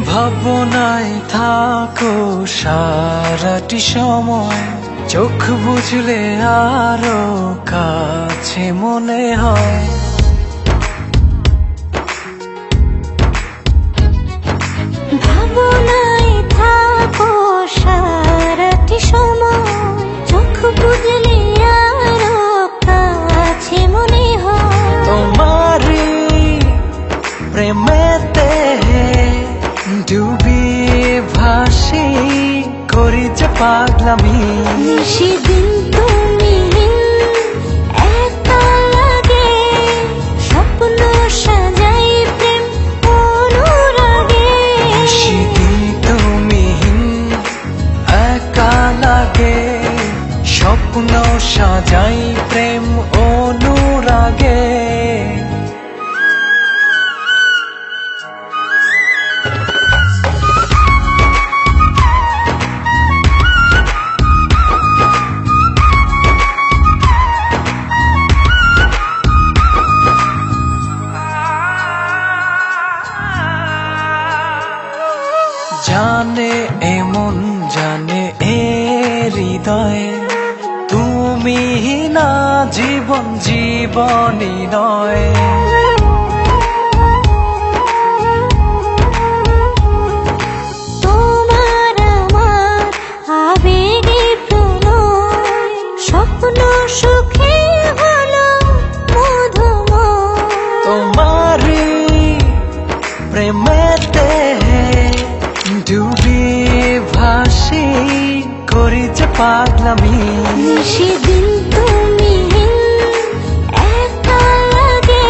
ভাবনায় থাকো সারাটি সময়, চোখ বুঝলে আরো কাছে মনে হয়। ভাবনায় থাকো সারাটি সময়, চোখ বুঝলে আরো কাছে মনে হয়। তোমারই প্রেমেতে ডুবি ভাসি করি যে পাগলামি। সেদিন তুমি একা লাগে, স্বপ্ন সাজাই প্রেম অনুরাগে। সেদিন তুমি একা লাগে, স্বপ্ন সাজাই প্রেম অনুরাগে। জানে এমন জানে এ হৃদয়ে, তুমি না জীবন জীবনই নয়। তোমার আমার আবেগে প্রণয়, স্বপ্ন সুখে হলো মধুময়। তোমারই প্রেমেতে ডুবি ভাসি করি যে পাগলামি। সেদিন তুমি একা লাগে,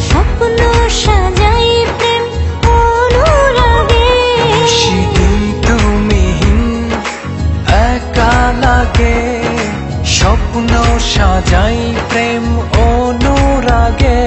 স্বপ্ন সাজাই প্রেম অনুরাগে। সেদিন তুমি একা লাগে, স্বপ্ন সাজাই প্রেম অনুরাগে।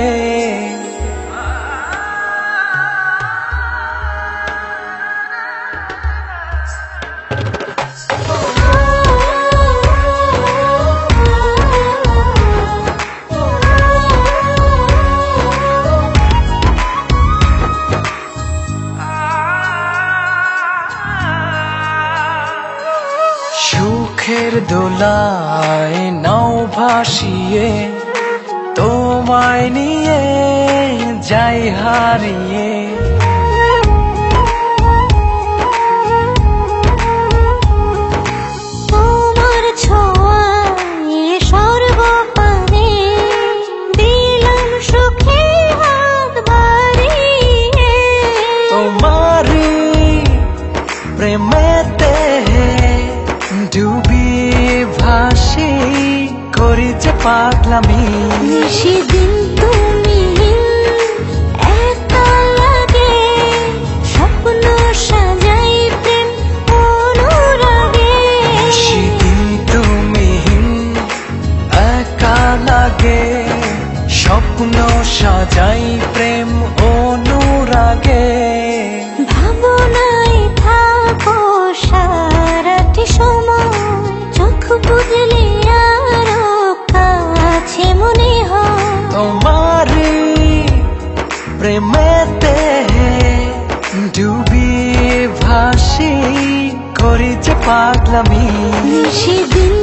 সুখের দোলায় নাও ভাসিয়ে, তোমায় নিয়ে যাই হারিয়ে। তোমার ছোঁয়ায় সর্বপানে দিলাম সুখে হাত বাড়িয়ে। তোমারই প্রেমেতে ডুবি ভাসি করি যে পাগলামি। সেদিন তুমি একা লাগে, স্বপ্ন সাজাই প্রেম অনুরাগে। সেদিন তুমি একা লাগে, স্বপ্ন সাজাই প্রেম অনুরাগে। ভাবনায় থাকো সারাটি সময়, চোখ বুঝলে আরো কাছে মনে হয়। তোমারই প্রেমেতে ডুবি ভাসি করি যে পাগলামি। সেদিন